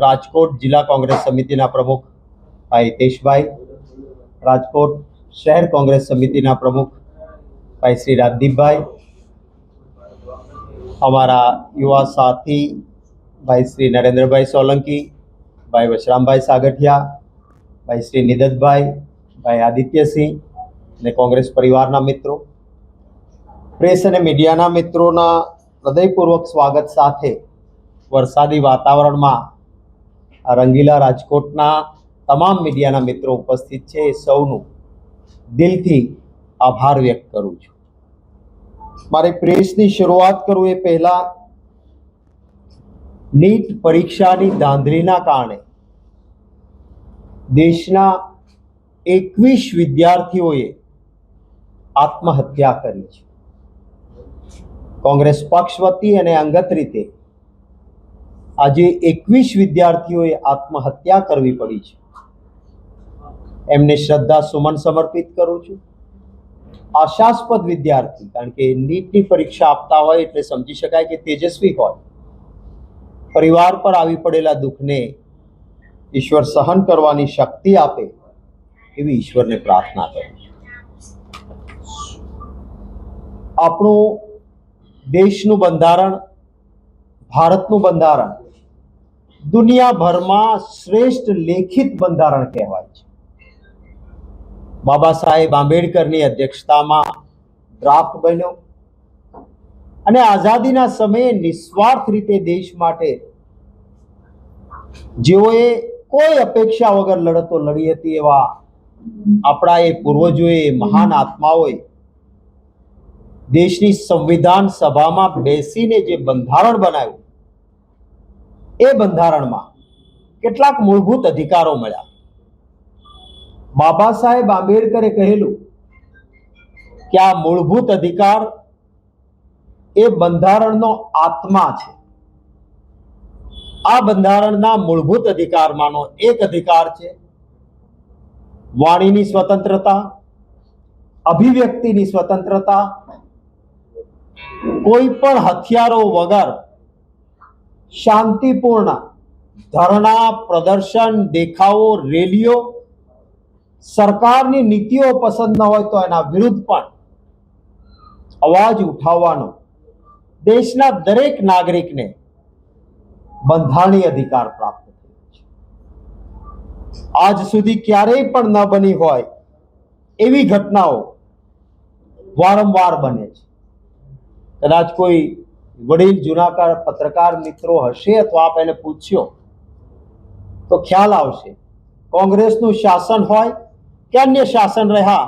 રાજકોટ જિલ્લા કોંગ્રેસ સમિતિના પ્રમુખ ભાઈ હિતેશભાઈ, રાજકોટ શહેર કોંગ્રેસ સમિતિના પ્રમુખ ભાઈ શ્રી રાજદીપભાઈ, અમારા યુવા સાથી ભાઈ શ્રી નરેન્દ્રભાઈ સોલંકી, ભાઈ વશરામભાઈ સાગઠિયા, ભાઈ શ્રી નિદતભાઈ, ભાઈ આદિત્યસિંહ અને કોંગ્રેસ પરિવારના મિત્રો, પ્રેસ અને મીડિયાના મિત્રોના હૃદયપૂર્વક સ્વાગત સાથે વરસાદી વાતાવરણમાં રંગીલા રાજકોટના તમામ મીડિયાના મિત્રો ઉપસ્થિત છે એ સૌનું દિલથી આભાર વ્યક્ત કરું છું. મારી પ્રેસની શરૂઆત કરું એ પહેલા નીટ પરીક્ષાની ધાંધલીના કારણે દેશના 21 વિદ્યાર્થીઓએ આત્મહત્યા કરી છે. કોંગ્રેસ પક્ષ વતી અને અંગત રીતે આજે 21 વિદ્યાર્થીઓએ આત્મહત્યા કરવી પડી છે. એમને શ્રદ્ધા સુમન સમર્પિત કરું છું. આશાસ્પદ વિદ્યાર્થી, કારણ કે નીટની પરીક્ષા આપતા હોય એટલે સમજી શકાય કે તેજસ્વી હોય. પરિવાર પર આવી પડેલા દુઃખને ઈશ્વર સહન કરવાની શક્તિ આપે એવી ઈશ્વરને પ્રાર્થના કરું છું. આપણું દેશનું બંધારણ, ભારતનું બંધારણ દુનિયાભરમાં શ્રેષ્ઠ લેખિત બંધારણ કહેવાય છે. બાબા સાહેબ આંબેડકરની અધ્યક્ષતામાં ડ્રાફ્ટ બન્યો અને આઝાદીના સમયે નિસ્વાર્થ રીતે દેશ માટે જેઓએ કોઈ અપેક્ષા વગર લડતો લડી હતી એવા આપણા એ પૂર્વજોએ, મહાન આત્માઓએ દેશની સંવિધાન સભામાં બેસીને જે બંધારણ બનાવ્યું એ બંધારણમાં કેટલાક મૂળભૂત અધિકારો મળ્યા. બાબા સાહેબ આંબેડકરે કહેલું કે આ મૂળભૂત અધિકાર એ બંધારણનો આત્મા છે. આ બંધારણના મૂળભૂત અધિકારમાંનો એક અધિકાર છે વાણીની સ્વતંત્રતા, અભિવ્યક્તિની સ્વતંત્રતા, કોઈ પણ હથિયારો વગર શાંતિપૂર્ણ ધરણા, પ્રદર્શન, દેખાવો, રેલીઓ, સરકારની નીતિઓ પસંદ ન હોય તો એના વિરુદ્ધ પણ અવાજ ઉઠાવવાનો દેશના દરેક નાગરિકને બંધારણીય અધિકાર પ્રાપ્ત થયો છે. આજ સુધી ક્યારેય પણ ન બની હોય એવી ઘટનાઓ વારંવાર બને છે. કદાચ કોઈ વડીલ જૂના પત્રકાર મિત્રો હશે અથવા આપ એને પૂછ્યો તો ખ્યાલ આવશે. કોંગ્રેસનું શાસન હોય કે અન્ય શાસન રહ્યા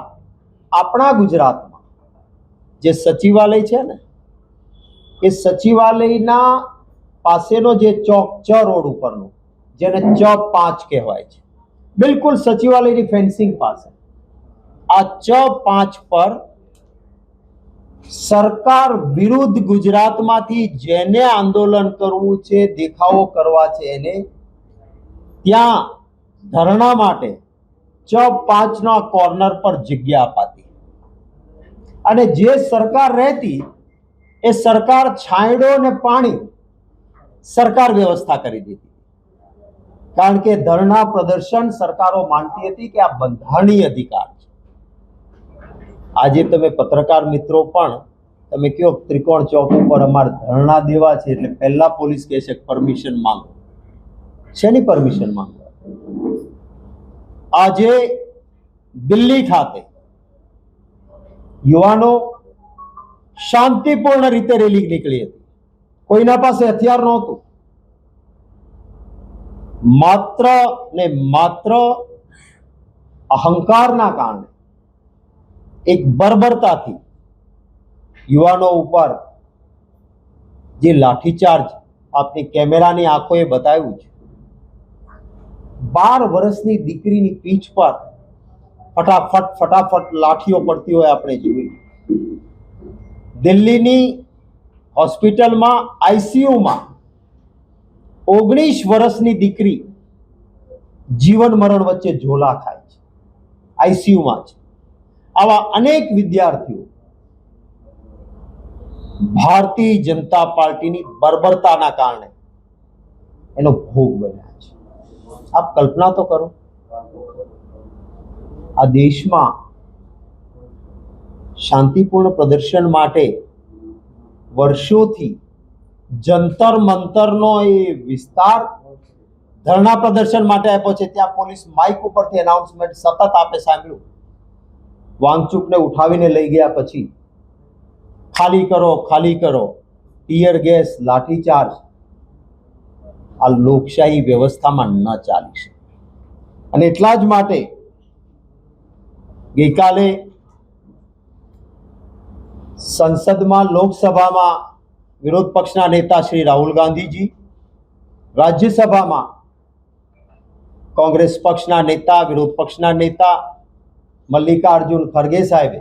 આપણા ગુજરાતમાં જે સચિવાલય છે ને એ સચિવાલયના પાસેનો જે ચોક ચ રોડ ઉપરનો, જેને ચ5 કહેવાય છે, બિલકુલ સચિવાલયની ફેન્સિંગ પાસે આ ચ5 પર સરકાર વિરુદ્ધ ગુજરાતમાંથી જેને આંદોલન કરવું છે, દેખાવો કરવા છે, એને ત્યાં ધરણા માટે ચ5ના કોર્નર પર જગ્યા અપાતી અને જે સરકાર રહેતી એ સરકાર છાંયડો અને પાણી સરકાર વ્યવસ્થા કરી દીધી. કારણ કે ધરણા પ્રદર્શન સરકારો માનતી હતી કે આ બંધારણીય અધિકાર છે. આજે તમે પત્રકાર મિત્રો પણ તમે કયો ત્રિકોણ ચોક ઉપર અમારે ધરણા દેવા છે એટલે પહેલા પોલીસ કહે છે પરમિશન માંગો. શેની પરમિશન માંગો? આજે દિલ્હી ખાતે યુવાનો શાંતિપૂર્ણ રીતે રેલી નીકળી હતી. કોઈના પાસે હથિયાર નહોતું. માત્ર ને માત્ર અહંકારના કારણે, એક બર્બરતાથી યુવાનો ઉપર જે લાઠીચાર્જ આપની કેમેરાની આંખોએ બતાવ્યું છે. 12 વર્ષની દીકરીની પીઠ પર ફટાફટ લાઠીઓ પડતી હોય આપણે જોઈ. દિલ્હીની હોસ્પિટલમાં આઈસીયુમાં 19 વર્ષની દીકરી જીવન મરણ વચ્ચે ઝોલા ખાય છે, આઈસીયુમાં છે. આવા અનેક વિદ્યાર્થીઓ ભારતીય જનતા પાર્ટીની બર્બરતાના કારણે એનો ભોગ બન્યા છે. આપ કલ્પના તો કરો, આ દેશમાં શાંતિપૂર્ણ પ્રદર્શન માટે વર્ષોથી જંતર મંતરનો એ વિસ્તાર ધરણા પ્રદર્શન માટે આપ્યો છે. ત્યાં પોલીસ માઇક ઉપરથી એનાઉન્સમેન્ટ સતત આપે સાંભળ્યું. વાંગચુકને ઉઠાવીને લઈ ગયા પછી ખાલી કરો, ખાલી કરો, ટીયર ગેસ, લાઠીચાર્જ. આ લોકશાહી વ્યવસ્થામાં ન ચાલી શકે. અને એટલા જ માટે ગઈકાલે સંસદમાં, લોકસભામાં વિરોધ પક્ષના નેતા શ્રી રાહુલ ગાંધીજી, રાજ્યસભામાં કોંગ્રેસ પક્ષના નેતા, વિરોધ પક્ષના નેતા મલ્લિકાર્જુન ખરગે સાહેબે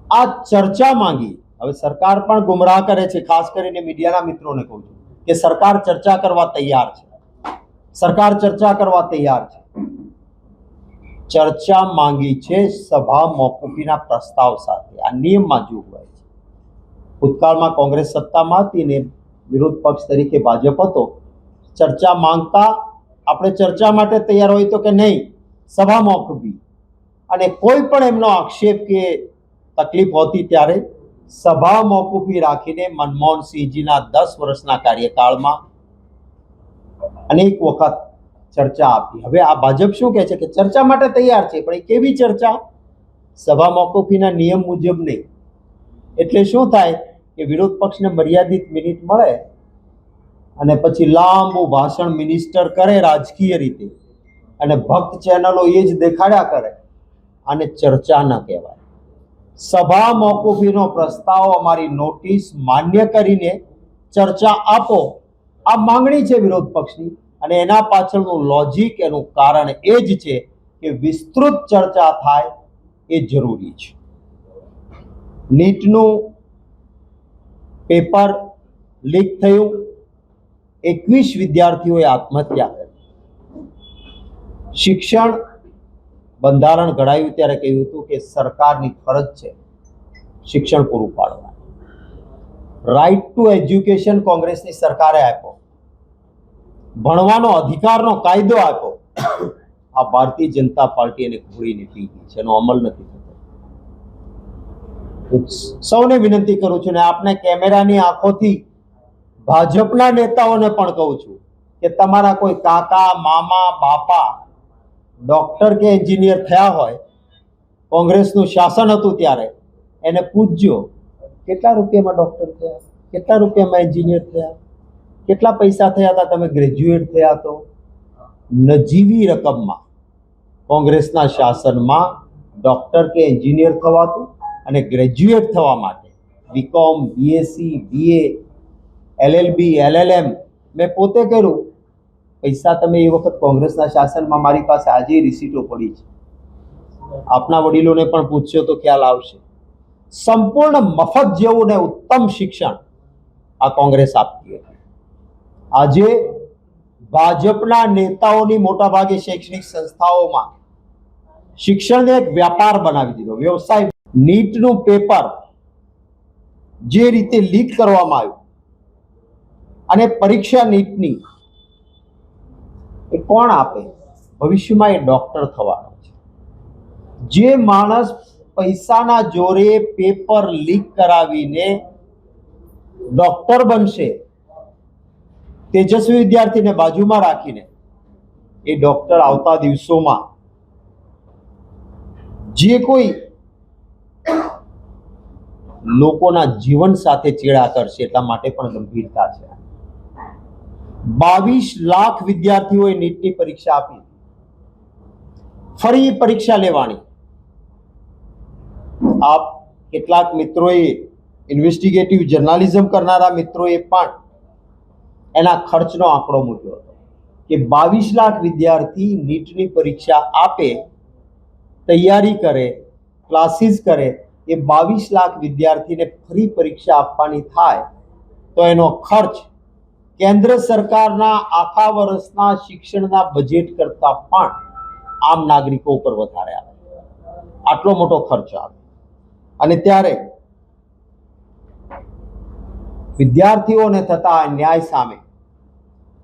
આ ચર્ચા માંગી. હવે સરકાર પણ ગુમરાહ કરે છે. ખાસ કરીને મીડિયાના મિત્રોને કહું છું કે સરકાર ચર્ચા કરવા તૈયાર છે, સરકાર ચર્ચા કરવા તૈયાર છે. ચર્ચા માંગી છે સભા મોકૂફીના પ્રસ્તાવ સાથે. આ નિયમમાં જોગવાઈ છે. ભૂતકાળમાં કોંગ્રેસ સત્તામાં હતી ને વિરોધ પક્ષ તરીકે ભાજપ હતો. ચર્ચા માંગતા આપણે ચર્ચા માટે તૈયાર હોય તો કે નહીં, સભા મોકૂફી. અને કોઈ પણ એમનો આક્ષેપ કે તકલીફ હોતી ત્યારે સભા મોકૂફી રાખીને મનમોહનસિંહજીના 10 વર્ષના કાર્યકાળમાં અનેક વખત ચર્ચા આપી. હવે આ ભાજપ શું કહે છે કે ચર્ચા માટે તૈયાર છે, પણ એ કેવી ચર્ચા? સભા મોકૂફીના નિયમ મુજબ નહીં. એટલે શું થાય કે વિરોધ પક્ષને મર્યાદિત મિનિટ મળે અને પછી લાંબુ ભાષણ મિનિસ્ટર કરે રાજકીય રીતે, અને ભક્ત ચેનલો એ જ દેખાડ્યા કરે. આને ચર્ચા ન કહેવાય. સભા મોકૂફીનો પ્રસ્તાવ, અમારી નોટિસ માન્ય કરીને ચર્ચા આપો, આ માંગણી છે વિરોધ પક્ષની. અને એના પાછળનું લોજિક, એનું કારણ એ જ છે કે વિસ્તૃત ચર્ચા થાય એ જરૂરી છે. નીટનું પેપર લીક થયું, 21 વિદ્યાર્થીઓએ આત્મહત્યા કરી. શિક્ષણ બંધારણ ઘડાયું ત્યારે કહ્યું હતું કે સરકારની ફરજ છે શિક્ષણ પૂરું પાડવા. રાઇટ ટુ એજ્યુકેશન કોંગ્રેસની સરકારે આપ્યો, ભણવાનો અધિકારનો કાયદો આપ્યો. આ ભારતીય જનતા પાર્ટી એને ઘોડીને પી ગઈ છે, એનો અમલ નથી થતો. સૌને વિનંતી કરું છું ને આપને કેમેરાની આંખોથી ભાજપના નેતાઓને પણ કહું છું કે તમારા કોઈ કાકા, મામા, બાપા ડોક્ટર કે એન્જિનિયર થયા હોય, કોંગ્રેસનું શાસન હતું ત્યારે, એને પૂછજો કેટલા રૂપિયામાં ડોક્ટર થયા, કેટલા રૂપિયામાં એન્જિનિયર થયા, કેટલા પૈસા થયા હતા તમે ગ્રેજ્યુએટ થયા તો? નજીવી રકમમાં કોંગ્રેસના શાસનમાં ડોક્ટર કે એન્જિનિયર થવાતું, અને ગ્રેજ્યુએટ થવા માટે BCom, BSc, BA, LLB, LLM મેં પોતે કર્યું. પૈસા તમે એ વખત કોંગ્રેસના શાસનમાં, મારી પાસે આજે રિસીટો પડી છે, આપના વડીલોને પણ પૂછશો તો ખ્યાલ આવશે. સંપૂર્ણ મફત જેવું ને ઉત્તમ શિક્ષણ આ કોંગ્રેસ આપતી હતી. આજે ભાજપના નેતાઓની મોટાભાગે શૈક્ષણિક સંસ્થાઓમાં શિક્ષણને એક વ્યાપાર બનાવી દીધો, વ્યવસાય. નીટનું પેપર જે રીતે લીક કરવામાં આવ્યું, અને પરીક્ષા નીટની એ કોણ આપે? ભવિષ્યમાં એ ડોક્ટર થવાનો છે. જે માણસ પૈસાના જોરે પેપર લીક કરાવીને ડોક્ટર બનશે, તેજસ્વી વિદ્યાર્થીને બાજુમાં રાખીને, એ ડોક્ટર આવતા દિવસોમાં જે કોઈ લોકોના જીવન સાથે ચેડા કરશે, એટલા માટે પણ ગંભીરતા છે. 22 લાખ વિદ્યાર્થીઓએ નીટની પરીક્ષા આપી, ફરી પરીક્ષા લેવાની. આપ કેટલાક મિત્રોએ, ઇન્વેસ્ટિગેટિવ જર્નાલિઝમ કરનારા મિત્રોએ પણ એના ખર્ચનો આંકડો મૂક્યો હતો કે 22 લાખ વિદ્યાર્થી નીટની પરીક્ષા આપે, તૈયારી કરે, ક્લાસીસ કરે, એ 22 લાખ વિદ્યાર્થીને ફરી પરીક્ષા આપવાની થાય તો એનો ખર્ચ કેન્દ્ર સરકારના આખા વર્ષના શિક્ષણના બજેટ કરતા પણ આમ નાગરિકો ઉપર વધારે આવે. આટલો મોટો ખર્ચ આવે. અને ત્યારે વિદ્યાર્થીઓને થતા અન્યાય સામે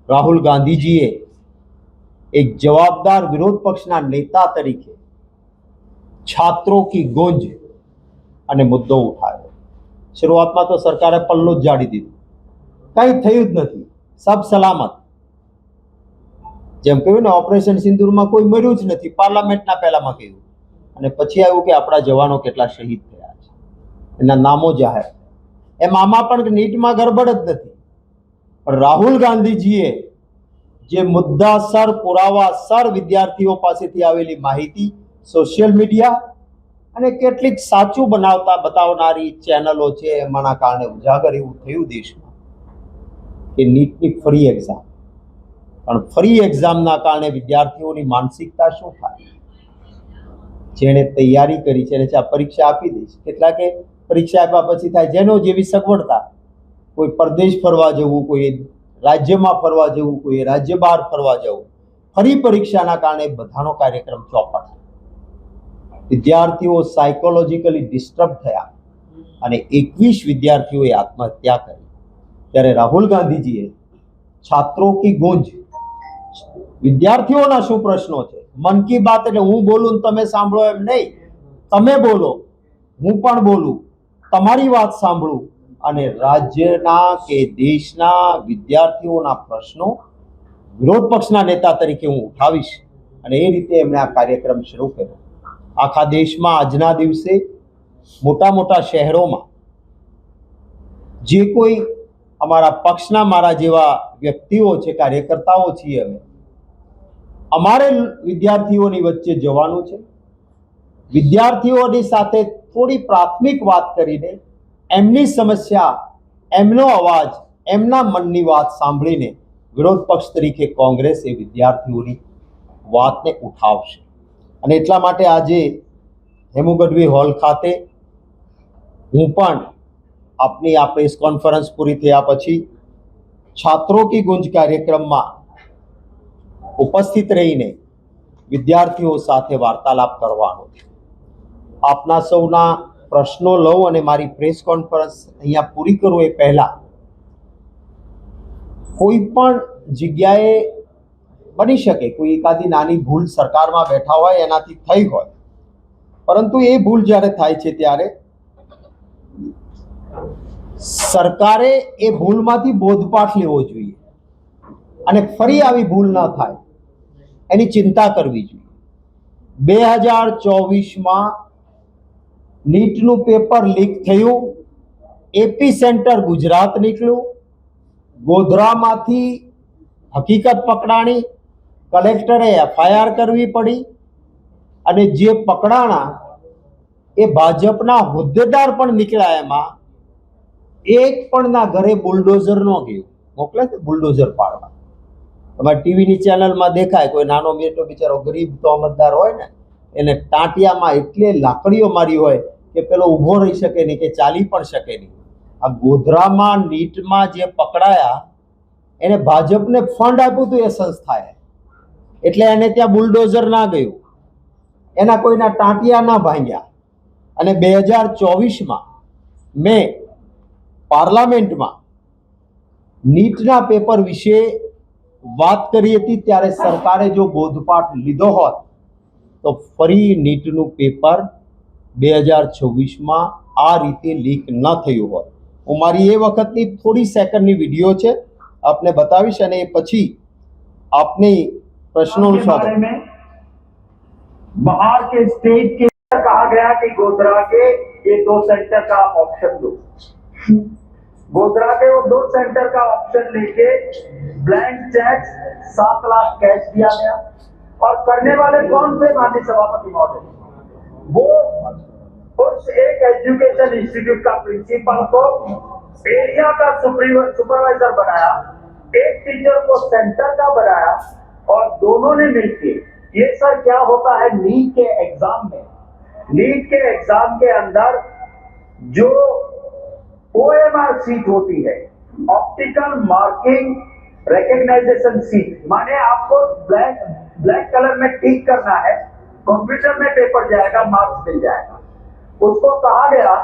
રાહુલ ગાંધીજીએ एक जवाबदार विरोध पक्षना नेता तरीके छात्रों की गूंज અને મુદ્દો ઉઠાવ્યો। શરૂઆતમાં તો સરકારે પલ્લું જ જાડી દીધું, કંઈ થયું જ નથી, સબ સલામત। જેમ કહ્યું ને, ઓપરેશન સિંદૂરમાં કોઈ મર્યું જ નથી, પાર્લામેન્ટના પહેલામાં કહ્યું, અને પછી આવ્યું કે આપણા જવાનો કેટલા શહીદ થયા છે, એના નામો જાહેર। એમ આમાં પણ નીટમાં ગરબડ જ નથી, પણ રાહુલ ગાંધીજીએ જે મુદ્દાસર પુરાવાસર વિદ્યાર્થીઓ પાસેથી આવેલી માહિતી સોશિયલ મીડિયા અને કેટલીક સાચું બતાવનારી ચેનલો છે એમાંના કારણે ઉજાગર એવું થયું દેશમાં કે નીટની ફરી એક્ઝામ, પણ ફરી એક્ઝામના કારણે વિદ્યાર્થીઓની માનસિકતા શું થાય? જેણે તૈયારી કરી છે એને આ પરીક્ષા આપી દે છે, કેટલાકે પરીક્ષા આપ્યા પછી થાય જેનો જેવી સગવડતા, કોઈ પરદેશ ફરવા જવું, કોઈ રાજ્યમાં ફરવા જવું, કોઈ રાજ્ય બહાર ફરવા જવું, ફરી પરીક્ષાના કારણે બધાનો કાર્યક્રમ ચોપટ। વિદ્યાર્થીઓ સાયકોલોજીકલી ડિસ્ટર્બ થયા અને 21 વિદ્યાર્થીઓએ આત્મહત્યા કરી। ત્યારે રાહુલ ગાંધીજીએ છાત્રો કી ગુંજ, વિદ્યાર્થીઓના શું પ્રશ્નો છે, મન કી બાત એટલે હું બોલું તમે સાંભળો એમ નહીં, તમે બોલો, હું પણ બોલું, તમારી વાત સાંભળું અને રાજ્યના કે દેશના વિદ્યાર્થીઓના પ્રશ્નો વિરોધ પક્ષના નેતા તરીકે હું ઉઠાવીશ, અને એ રીતે એમણે આ કાર્યક્રમ શરૂ કર્યો। આખા દેશમાં આજના દિવસે મોટા મોટા શહેરોમાં જે કોઈ અમારા પક્ષના મારા જેવા વ્યક્તિઓ છે, કાર્યકર્તાઓ છીએ અમે, અમારે વિદ્યાર્થીઓની વચ્ચે જવાનું છે, વિદ્યાર્થીઓની સાથે થોડી પ્રાથમિક વાત કરીને એમની સમસ્યા, એમનો અવાજ, એમના મનની વાત સાંભળીને વિરોધ પક્ષ તરીકે કોંગ્રેસ એ વિદ્યાર્થીઓની વાતને ઉઠાવશે। અને એટલા માટે આજે હેમુ ગઢવી હોલ ખાતે હું પણ આપની આ પ્રેસ કોન્ફરન્સ પૂરી થયા પછી છાત્રો કી ગુંજ કાર્યક્રમમાં ઉપસ્થિત રહીને વિદ્યાર્થીઓ સાથે વાર્તાલાપ કરવાનો છે। આપના સૌના પ્રશ્નો લઉં અને મારી પ્રેસ કોન્ફરન્સ અહીંયા પૂરી કરું એ પહેલા કોઈ પણ જગ્યાએ બની શકે કોઈ એકાદી નાની ભૂલ સરકારમાં બેઠા હોય એનાથી થઈ હોય, પરંતુ એ ભૂલ જ્યારે થાય છે ત્યારે સરકારે એ ભૂલમાંથી બોધપાઠ લેવો જોઈએ અને ફરી આવી ભૂલ ન થાય એની ચિંતા કરવી જોઈએ। 2024માં નીટનું પેપર લીક થયું, એપી સેન્ટર ગુજરાત નીકળ્યું, ગોધરામાંથી હકીકત પકડાણી, કલેક્ટરે FIR કરવી પડી અને જે પકડાણા એ ભાજપના હોદ્દેદાર પણ નીકળ્યા। એમાં એક પણ ના ઘરે બુલડોઝર ન ગયું, મોકલે છે બુલડોઝર પાડવા, તમારી ટીવીની ચેનલમાં દેખાય, કોઈ નાનો બેટો બિચારો ગરીબ તોમતદાર હોય ને એને ટાંટિયામાં એટલે લાકડીઓ મારી હોય કે પેલો ઊભો રહી શકે નહીં કે ચાલી પણ શકે નહીં। આ ગોધરામાં નીટમાં જે પકડાયા એને ભાજપને ફંડ આપ્યું હતું એ સંસ્થાએ, એટલે એને ત્યાં બુલડોઝર ના ગયું, એના કોઈના ટાંટિયા ના ભાંગ્યા। અને 2024માં મેં પાર્લામેન્ટમાં નીટના પેપર વિશે વાત કરી હતી, ત્યારે સરકારે જો બોધપાઠ લીધો હોત તો ફરી નીટનું પેપર 2026માં આ રીતે લીક ન થયું હોત। હું મારી એ વખતની થોડી સેકન્ડની વિડીયો છે आपने बताविश અને એ પછી આપની પ્રશ્નોનું સ્વાગત। बाहर के स्टेट के कहा गया कि गोधरा के ये 2 सेंटर का ऑप्शन दो, गोधरा के वो 2 सेंटर का ऑप्शन लेके ब्लैंक चेक 7 लाख कैश दिया गया। और करने वाले कौन थे? माननीय सभापति महोदय, वो उस एक एजुकेशन इंस्टीट्यूट का प्रिंसिपल को एरिया का सुपरवाइजर बनाया, एक टीचर को सेंटर का बनाया और दोनों ने मिलकर ये सर क्या होता है नीट के एग्जाम में, नीट के एग्जाम के अंदर जो OMR सीट होती है, ऑप्टिकल मार्किंग रिकग्नाइजेशन सीट, माने आपको ब्लैक कलर में टिक करना है, कंप्यूटर में पेपर जाएगा, मार्क्स मिल जाएगा। उसको कहा गया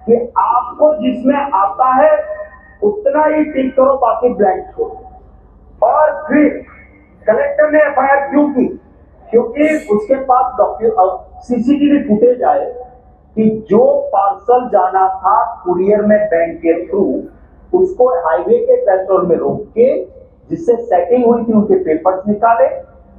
कि आपको जिसमें आता है उतना ही टिक करो, बाकी ब्लैंक छोड़ो। और फिर कलेक्टर ने एफआईआर क्यों की? क्योंकि उसके पास सीसीटीवी फुटेज आए कि जो पार्सल जाना था कुरियर में बैंक के थ्रू, उसको हाईवे के थ्रेशोल्ड में रोक के, जिससे सेटिंग हुई थी, उनके पेपर्स निकाले,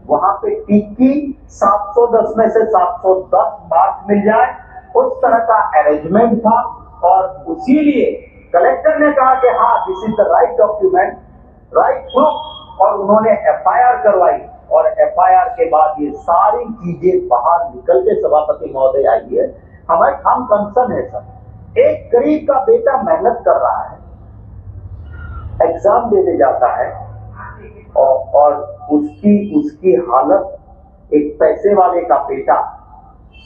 वहां पे टिक की 710 में से 710 मार्क्स मिल जाए, उस तरह का अरेंजमेंट था। और उसीलिए कलेक्टर ने कहा कि हाँ, this is the right document, right proof, और उन्होंने एफआईआर करवाई। और एफआईआर के बाद ये सारी चीजें बाहर निकल के सभापति महोदय आई है। हम कंसर्न है सर, एक गरीब का बेटा मेहनत कर रहा है, एग्जाम देने जाता है, और उसकी हालत, एक पैसे वाले का बेटा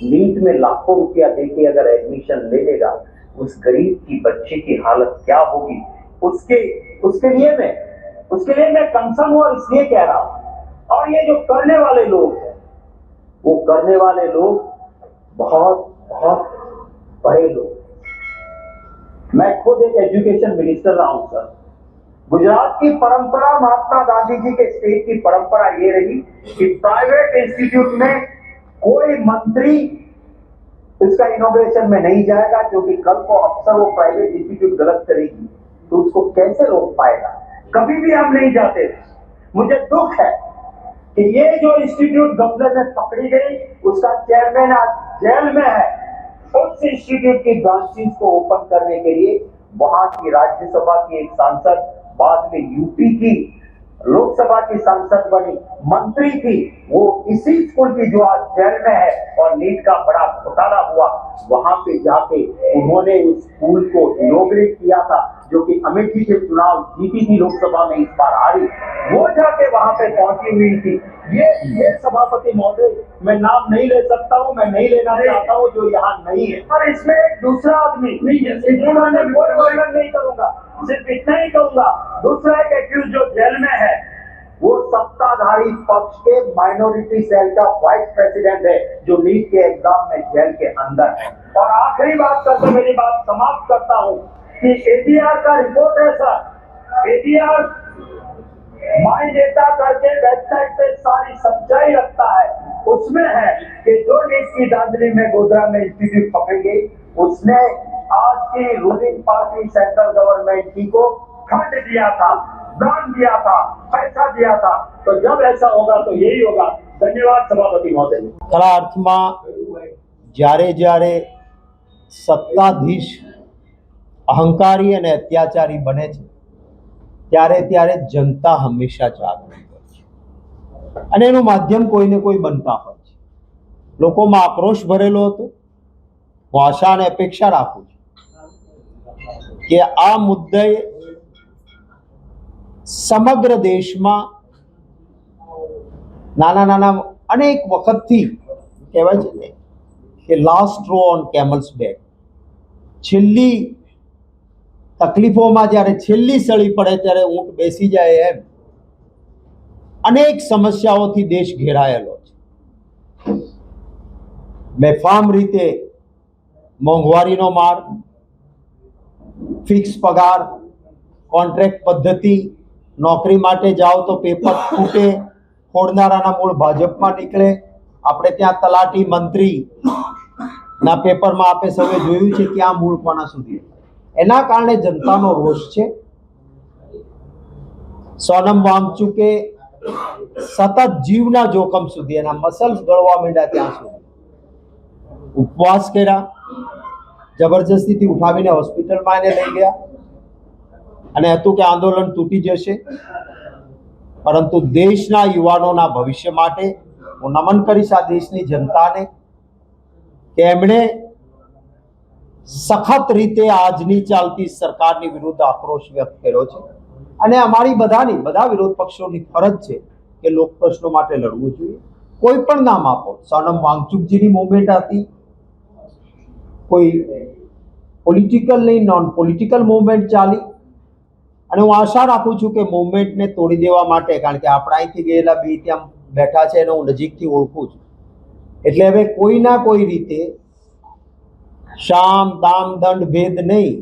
नीट में लाखों रुपया देके अगर एडमिशन ले लेगा, उस गरीब की बच्चे की हालत क्या होगी, उसके लिए मैं कंसर्न हूं, और इसलिए कह रहा हूं। और ये जो करने वाले लोग हैं, वो करने वाले लोग बहुत बहुत बड़े लोग। मैं खुद एक एजुकेशन मिनिस्टर रहा हूं सर। गुजरात की परंपरा, महात्मा गांधी जी के स्टेट की परंपरा ये रही कि प्राइवेट इंस्टीट्यूट में कोई मंत्री इसका इनोग्रेशन में नहीं जाएगा, क्योंकि कल को अफसर वो प्राइवेट इंस्टीट्यूट गलत करेगी तो उसको कैसे रोक पाएगा। कभी भी हम नहीं जाते। मुझे दुख है कि ये जो इंस्टीट्यूट गफलत में पकड़ी गई, उसका चेयरमैन आज जेल में है। उस इंस्टीट्यूट की ब्रांचेस को ओपन करने के लिए वहां की राज्यसभा की एक सांसद, बाद में यूपी की लोकसभा की सांसद बनी, मंत्री थी, वो इसी स्कूल की जो आज जेल में है, और नीट का बड़ा घोटाला हुआ, वहां पे जाके उन्होंने उस स्कूल को इनॉग्रेट किया था, जो कि अमित जी के चुनाव जीती थी लोकसभा में, इस बार हारी, वो जाके वहां पे पहुंची हुई थी। ये सभापति महोदय, मैं नाम नहीं ले सकता हूं, मैं नहीं लेना चाहता हूं, जो यहाँ नहीं है। और इसमें एक दूसरा आदमी, मैं कोई वर्णन नहीं करूंगा, सिर्फ इतना ही कहूंगा, दूसरा एक एक्यूज जो जेल में है, वो सत्ताधारी पक्ष के माइनॉरिटी सेल का वाइस प्रेसिडेंट है, जो नीट के एग्जाम में जेल के अंदर है। और आखिरी बात करके मेरी बात समाप्त करता हूं कि एडीआर का रिपोर्ट है सर, एडीआर माई डेटा करके वेबसाइट पे सारी सच्चाई रखता है। उसमें है कि जो नीट की धांधली में गोधरा में इंस्टीट्यूट पकड़ी गई, उसने आज की रूलिंग पार्टी सेंट्रल गवर्नमेंट की को फंड दिया था, दान दिया था, पैसा दिया था। तो जब ऐसा होगा तो यही होगा। धन्यवाद सभापति महोदय। ખરા અર્થમાં જ્યારે સત્તાધીશ અહંકારી અને અત્યાચારી બને છે, ત્યારે જનતા હંમેશા જાગૃત હોય છે, અને એનું માધ્યમ કોઈને કોઈ બનતા હોય છે. લોકોમાં આક્રોશ ભરેલો હતો. હું આશા અને અપેક્ષા રાખું છું કે આ મુદ્દે સમગ્ર દેશમાં નાના અનેક વખતથી કહેવાય છે ને કે last straw on camels back, છેલ્લી તકલીફોમાં જ્યારે છેલ્લી સળી પડે ત્યારે ઊંટ બેસી જાય, એમ અનેક સમસ્યાઓથી દેશ ઘેરાયેલો છે. બેફામ રીતે મોંઘવારીનો માર, ફિક્સ પગાર, કોન્ટ્રાક્ટ પદ્ધતિ, નોકરી માટે જાઓ તો પેપર ફૂટે, ફોડનારાના મૂળ ભાજપમાં નીકળે. આપણે ત્યાં તલાટી મંત્રીના પેપરમાં આપણે સૌએ જોયું છે ક્યાં મૂળ કોના સુધી. એના કારણે જનતાનો રોષ છે. સોનમ વાંગચુકે સતત જીવના જોખમ સુધી, એના મસલ્સ ગળવા માંડ્યા ત્યાં સુધી ઉપવાસ કર્યા, જબરજસ્તીથી ઉઠાવીને હોસ્પિટલમાં એને લઈ ગયા, અને હતું કે આંદોલન તૂટી જશે. પરંતુ દેશના યુવાનોના ભવિષ્ય માટે હું નમન કરીશ આ દેશની જનતાને કે એમણે સખત રીતે આજની ચાલતી સરકારની વિરુદ્ધ આક્રોશ વ્યક્ત કર્યો છે. અને અમારી બધા વિરોધ પક્ષોની ફરજ છે કે લોક પ્રશ્નો માટે લડવું જોઈએ. કોઈ પણ નામ આપો, સોનમ વાંગચુકજીની મૂવમેન્ટ હતી, કોઈ પોલિટિકલ નહીં, નોન પોલિટિકલ મૂવમેન્ટ ચાલી, અને હું આશા રાખું છું કે મૂવમેન્ટને તોડી દેવા માટે, કારણ કે આપણા અહીંથી ગયેલા બે ત્યાં બેઠા છે એને હું નજીકથી ઓળખું છું, એટલે હવે કોઈના કોઈ રીતે શામ દામ દંડ ભેદ નહીં,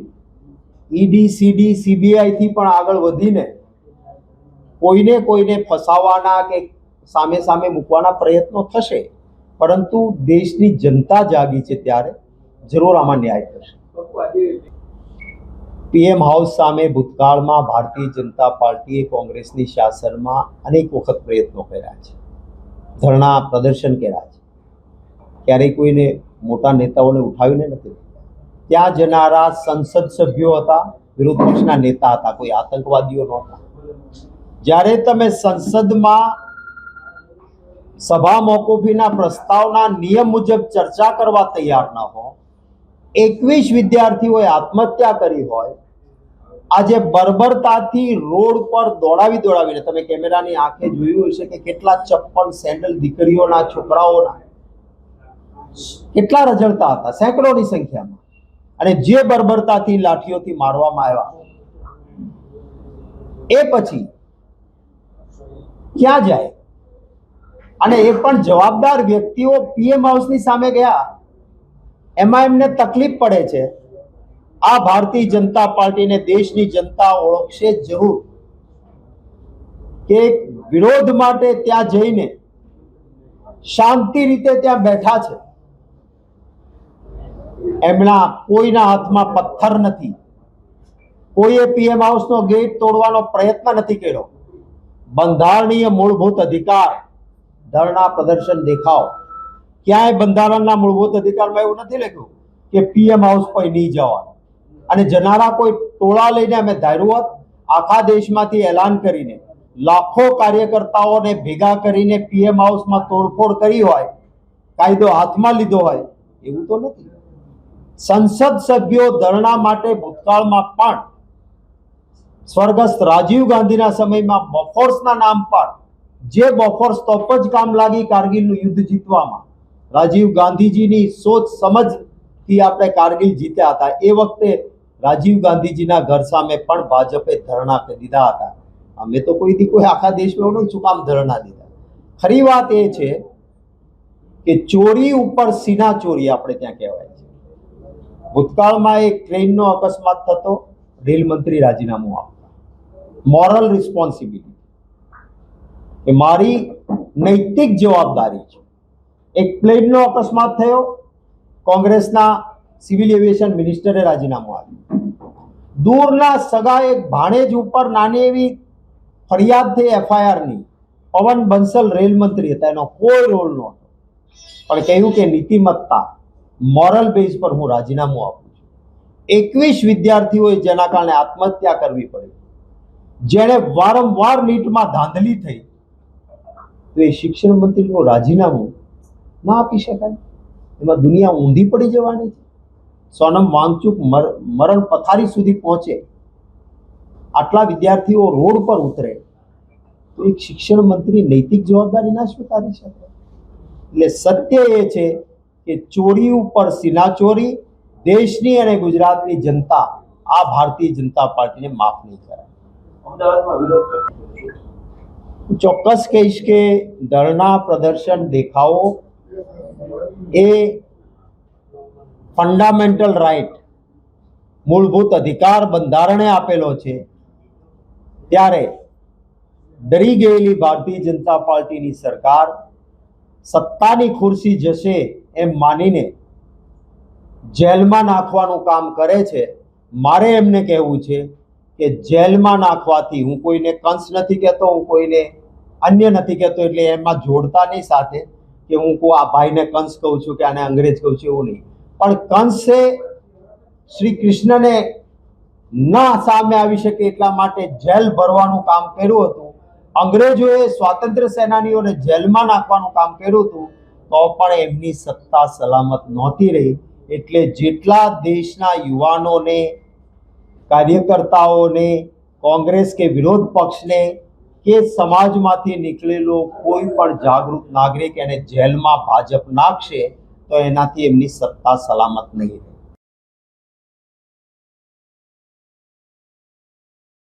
ઈડી સીડી સીબીઆઈ થી પણ આગળ વધીને કોઈને ફસાવાના કે સામે સામે મૂકવાના પ્રયત્નો થશે, પરંતુ દેશની જનતા જાગી છે ત્યારે જરૂર આમાં ન્યાય થશે. પીએમ હાઉસ સામે ભૂતકાળમાં ભારતીય જનતા પાર્ટીએ કોંગ્રેસની શાસનમાં અનેક વખત પ્રયત્નો કર્યા છે, ધરણા પ્રદર્શન કર્યા છે, ક્યારેય કોઈને મોટા નેતાઓને ઉઠાવીને નથી. ત્યાં જનારા સંસદ સભ્યો હતા, વિરોધ પક્ષના નેતા હતા, કોઈ આતંકવાદીઓ નહોતા. જ્યારે તમે સંસદમાં સભા મોકૂફીના પ્રસ્તાવના નિયમ મુજબ ચર્ચા કરવા તૈયાર ન હો, 21 વિદ્યાર્થીઓએ આત્મહત્યા કરી હોય, આજે બર્બરતાથી રોડ પર દોડાવીને, તમે કેમેરાની આંખે જોયું હશે કે કેટલા ચપ્પલ સેન્ડલ દીકરીઓના છોકરાઓના કેટલા રજળતા હતા, સેંકડોની સંખ્યામાં, અને જે બર્બરતાથી લાઠીઓથી મારવામાં આવ્યા, એ પછી ક્યાં જાય? અને એ પણ જવાબદાર વ્યક્તિઓ પીએમ હાઉસની સામે ગયા, એમાં એમને તકલીફ પડે છે. આ ભારતીય જનતા પાર્ટીને દેશની જનતા ઓળખશે જરૂર કે વિરોધ માટે ત્યાં જઈને શાંતિ રીતે ત્યાં બેઠા છે. એમના કોઈના હાથમાં પથ્થર નથી, કોઈએ પીએમ હાઉસનો ગેટ તોડવાનો પ્રયત્ન નથી કર્યો. બંધારણીય મૂળભૂત અધિકાર, ધરણા પ્રદર્શન દેખાવ, ક્યાંય બંધારણના મૂળભૂત અધિકારમાં એવું નથી લખ્યું કે પીએમ હાઉસ પર નહીં જવાનું. અને જનારા કોઈ ટોળા લઈને અમે ધાર્યું હોત, આખા દેશમાંથી એલાન કરીને લાખો કાર્યકર્તાઓને ભેગા કરીને પીએમ હાઉસમાં તોડફોડ કરી હોય, કાયદો હાથમાં લીધો હોય, એવું તો નથી. સંસદ સભ્યો ધરણા માટે ભૂતકાળમાં પણ સ્વર્ગસ્થ રાજીવ ગાંધીના સમયમાં બોફોર્સના નામ પર, જે બોફોર્સ તોપ જ કામ લાગી કારગિલનું યુદ્ધ જીતવામાં, રાજીવ ગાંધીજીની સોચ સમજથી આપણે કારગિલ જીત્યા હતા. એ વખતે રાજીવ ગાંધીજીના ઘર સામે પણ ભાજપે ધરણા દીધા હતા. અમે તો કોઈ આખા દેશમાં એવું શું કામ ધરણા દીધા? ખરી વાત એ છે કે ચોરી ઉપર સીના ચોરી આપણે ત્યાં કહેવાય છે. ભૂતકાળમાં એક ટ્રેનનો અકસ્માત થતો, રેલ મંત્રી રાજીનામું આપતા, મોરલ રિસ્પોન્સિબિલિટી, એ મારી નૈતિક જવાબદારી છે. એક પ્લેનનો અકસ્માત થયો, કોંગ્રેસના સિવિલ એવિએશન મિનિસ્ટરે રાજીનામું આપ્યું. દૂરના સગા એક ભાણેજ ઉપર નાની એવી ફરિયાદ થઈ એફઆઈઆરની, પવન બંસલ રેલ મંત્રી હતા, એનો કોઈ રોલ નહોતો, પણ કહ્યું કે નીતિમત્તા, મોરલ બેઝ પર હું રાજીનામું આપું છું. 21 વિદ્યાર્થીઓએ જેના કારણે આત્મહત્યા કરવી પડી, જેણે વારંવાર નીટમાં ધાંધલી થઈ, તો એ શિક્ષણ મંત્રીનું રાજીનામું ના આપી શકાય? એમાં દુનિયા ઊંધી પડી જવાની છે. સોનમ વાંગચુક મરણ પથારી સુધી પહોંચે, આટલા વિદ્યાર્થીઓ રોડ પર ઉતરે, તો એક શિક્ષણ મંત્રી નૈતિક જવાબદારી ના સ્વીકારી શકે? એટલે સત્ય એ છે કે ચોરી ઉપર સીના ચોરી, દેશની અને ગુજરાતની જનતા આ ભારતીય જનતા પાર્ટીને માફ નહીં કરે. અમદાવાદમાં વિરોધ ચોક્કસ કહીશ કે ધરણા પ્રદર્શન દેખાવો એ ફંડામેન્ટલ રાઇટ, મૂળભૂત અધિકાર બંધારણે આપેલો છે. ત્યારે ડરી ગયેલી ભારતીય જનતા પાર્ટીની સરકાર સત્તાની ખુરશી જશે એમ માનીને જેલમાં નાખવાનું કામ કરે છે. મારે એમને કહેવું છે કે જેલમાં નાખવાથી, હું કોઈને કંસ નથી કહેતો, હું કોઈને અન્ય નથી કહેતો, એટલે એમાં જોડતા નહીં સાથે કે હું આ ભાઈને કંસ કહું છું કે આને અંગ્રેજ કહું છું, એવું નહીં. પણ કંસે શ્રી કૃષ્ણને ના સામે આવી શકે એટલા માટે જેલ ભરવાનું કામ કર્યું હતું. અંગ્રેજોએ સ્વાતંત્ર્ય સેનાનીઓને જેલમાં નાખવાનું કામ કર્યું હતું, તો પણ એમની સત્તા સલામત નહોતી રહી. એટલે જેટલા દેશના યુવાનોને, કાર્યકર્તાઓને, કોંગ્રેસ કે વિરોધ પક્ષને કે સમાજમાંથી નીકળેલો કોઈ પણ જાગૃત નાગરિક એને જેલમાં ભાજપ નાખશે, તો એનાથી એમની સત્તા સલામત નહીં રહે.